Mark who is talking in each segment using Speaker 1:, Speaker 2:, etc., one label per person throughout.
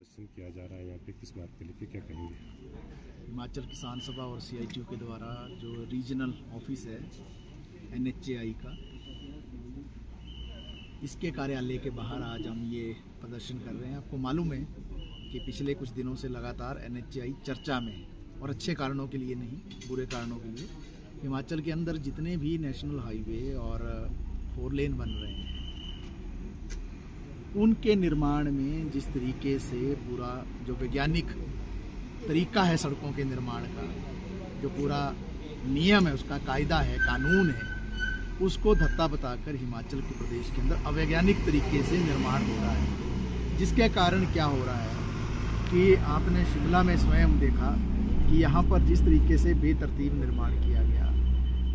Speaker 1: प्रदर्शन किया जा रहा है यहाँ पे, किस बात के लिए, क्या कहेंगे?
Speaker 2: हिमाचल किसान सभा और CITU के द्वारा जो रीजनल ऑफिस है NHAI का, इसके कार्यालय के बाहर आज हम ये प्रदर्शन कर रहे हैं। आपको मालूम है कि पिछले कुछ दिनों से लगातार NHAI चर्चा में है, और अच्छे कारणों के लिए नहीं, बुरे कारणों के लिए। हिमाचल के अंदर जितने भी नेशनल हाईवे और 4 लेन बन रहे हैं, उनके निर्माण में जिस तरीके से पूरा जो वैज्ञानिक तरीका है सड़कों के निर्माण का, जो पूरा नियम है, उसका कायदा है, कानून है, उसको धत्ता बताकर हिमाचल के प्रदेश के अंदर अवैज्ञानिक तरीके से निर्माण हो रहा है। जिसके कारण क्या हो रहा है कि आपने शिमला में स्वयं देखा कि यहाँ पर जिस तरीके से बेतरतीब निर्माण किया गया,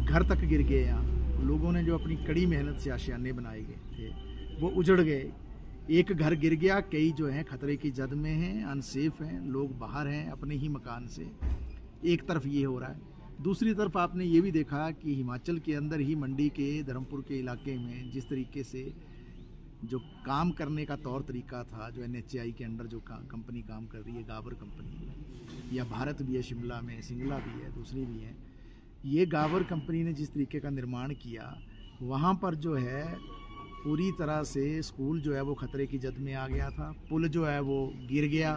Speaker 2: घर तक गिर गए। यहाँ लोगों ने जो अपनी कड़ी मेहनत से आशियाने बनाए गए थे वो उजड़ गए। एक घर गिर गया, कई जो हैं खतरे की जद में हैं, अनसेफ हैं, लोग बाहर हैं अपने ही मकान से। एक तरफ ये हो रहा है। दूसरी तरफ आपने ये भी देखा कि हिमाचल के अंदर ही मंडी के धर्मपुर के इलाके में जिस तरीके से जो काम करने का तौर तरीका था, जो NHAI के अंडर जो कंपनी काम कर रही है, गावर कंपनी, या भारत भी है शिमला में, सिंगला भी है, दूसरी भी है, ये गावर कंपनी ने जिस तरीके का निर्माण किया, वहाँ पर जो है पूरी तरह से स्कूल जो है वो खतरे की जद में आ गया था। पुल जो है वो गिर गया,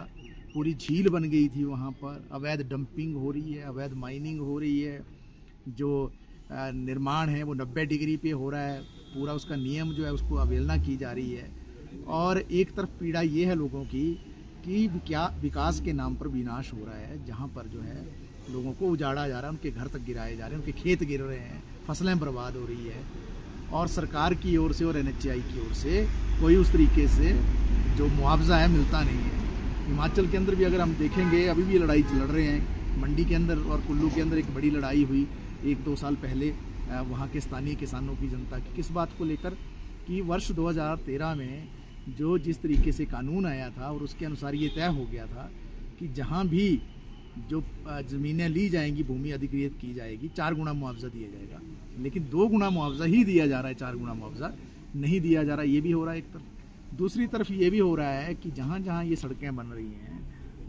Speaker 2: पूरी झील बन गई थी। वहाँ पर अवैध डंपिंग हो रही है, अवैध माइनिंग हो रही है। जो निर्माण है वो 90 डिग्री पे हो रहा है। पूरा उसका नियम जो है उसको अवहेलना की जा रही है। और एक तरफ पीड़ा ये है लोगों की कि क्या विकास के नाम पर विनाश हो रहा है, जहाँ पर जो है लोगों को उजाड़ा जा रहा है, उनके घर तक गिराए जा रहे हैं, उनके खेत गिर रहे हैं, फसलें बर्बाद हो रही है। और सरकार की ओर से और NHAI की ओर से कोई उस तरीके से जो मुआवजा है मिलता नहीं है। हिमाचल के अंदर भी अगर हम देखेंगे, अभी भी लड़ाई लड़ रहे हैं। मंडी के अंदर और कुल्लू के अंदर एक बड़ी लड़ाई हुई 1-2 साल पहले वहाँ के स्थानीय किसानों की, जनता की, किस बात को लेकर कि वर्ष 2013 में जो जिस तरीके से कानून आया था और उसके अनुसार ये तय हो गया था कि जहाँ भी जो ज़मीनें ली जाएंगी, भूमि अधिग्रहित की जाएगी, 4 गुना मुआवजा दिया जाएगा। लेकिन 2 गुना मुआवजा ही दिया जा रहा है, 4 गुना मुआवजा नहीं दिया जा रहा। ये भी हो रहा है एक तरफ। दूसरी तरफ ये भी हो रहा है कि जहाँ जहाँ ये सड़कें बन रही हैं,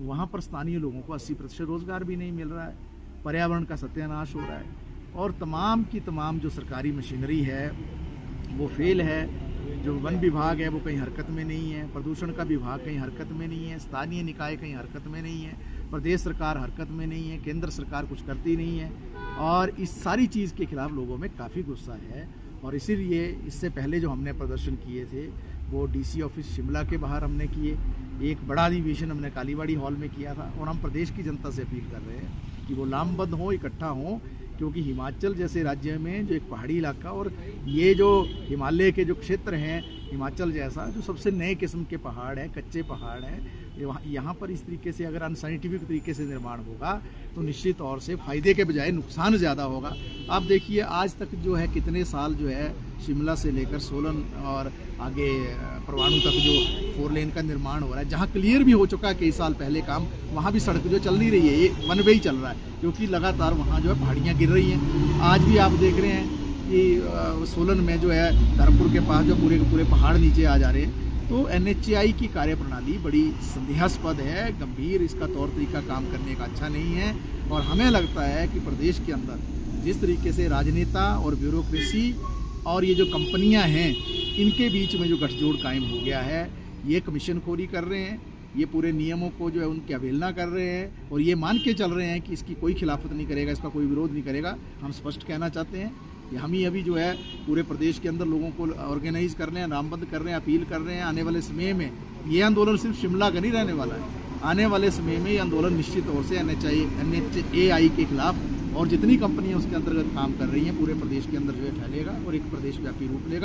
Speaker 2: वहाँ पर स्थानीय लोगों को 80% रोजगार भी नहीं मिल रहा है। पर्यावरण का सत्यानाश हो रहा है, और तमाम की तमाम जो सरकारी मशीनरी है वो फेल है। जो वन विभाग है वो कहीं हरकत में नहीं है, प्रदूषण का विभाग कहीं हरकत में नहीं है, स्थानीय निकाय कहीं हरकत में नहीं है, प्रदेश सरकार हरकत में नहीं है, केंद्र सरकार कुछ करती नहीं है। और इस सारी चीज़ के खिलाफ लोगों में काफ़ी गुस्सा है। और इसीलिए इससे पहले जो हमने प्रदर्शन किए थे वो DC ऑफिस शिमला के बाहर हमने किए, एक बड़ा अधिवेशन हमने कालीबाड़ी हॉल में किया था। और हम प्रदेश की जनता से अपील कर रहे हैं कि वो लामबंद हो, इकट्ठा हों, क्योंकि हिमाचल जैसे राज्य में जो एक पहाड़ी इलाका, और ये जो हिमालय के जो क्षेत्र हैं, हिमाचल जैसा जो सबसे नए किस्म के पहाड़ हैं, कच्चे पहाड़ हैं, यहाँ पर इस तरीके से अगर अनसाइंटिफिक तरीके से निर्माण होगा तो निश्चित तौर से फायदे के बजाय नुकसान ज़्यादा होगा। आप देखिए आज तक जो है कितने साल जो है शिमला से लेकर सोलन और आगे परवाणु तक जो 4 लेन का निर्माण हो रहा है, जहाँ क्लियर भी हो चुका है कई साल पहले काम, वहाँ भी सड़क जो चल नहीं रही है, ये वन वे ही चल रहा है, क्योंकि लगातार वहाँ जो है पहाड़ियाँ गिर रही हैं। आज भी आप देख रहे हैं कि सोलन में जो है धर्मपुर के पास जो पूरे के पूरे पहाड़ नीचे आ जा रहे हैं। तो NHAI की कार्यप्रणाली बड़ी संदेहास्पद है, गंभीर, इसका तौर तरीका काम करने का अच्छा नहीं है। और हमें लगता है कि प्रदेश के अंदर जिस तरीके से राजनेता और ब्यूरोक्रेसी और ये जो कंपनियां हैं, इनके बीच में जो गठजोड़ कायम हो गया है, ये कमीशनखोरी कर रहे हैं, ये पूरे नियमों को जो है उनकी अवहेलना कर रहे हैं, और ये मान के चल रहे हैं कि इसकी कोई खिलाफत नहीं करेगा, इसका कोई विरोध नहीं करेगा। हम स्पष्ट कहना चाहते हैं कि हम ही अभी जो है पूरे प्रदेश के अंदर लोगों को ऑर्गेनाइज कर रहे हैं, नामबंद कर रहे हैं, अपील कर रहे हैं। आने वाले समय में ये आंदोलन सिर्फ शिमला का नहीं रहने वाला है। आने वाले समय में ये आंदोलन निश्चित तौर से NHAI के खिलाफ और जितनी कंपनियां उसके अंतर्गत काम कर रही हैं पूरे प्रदेश के अंदर जो है फैलेगा और एक प्रदेश व्यापी रूप लेगा।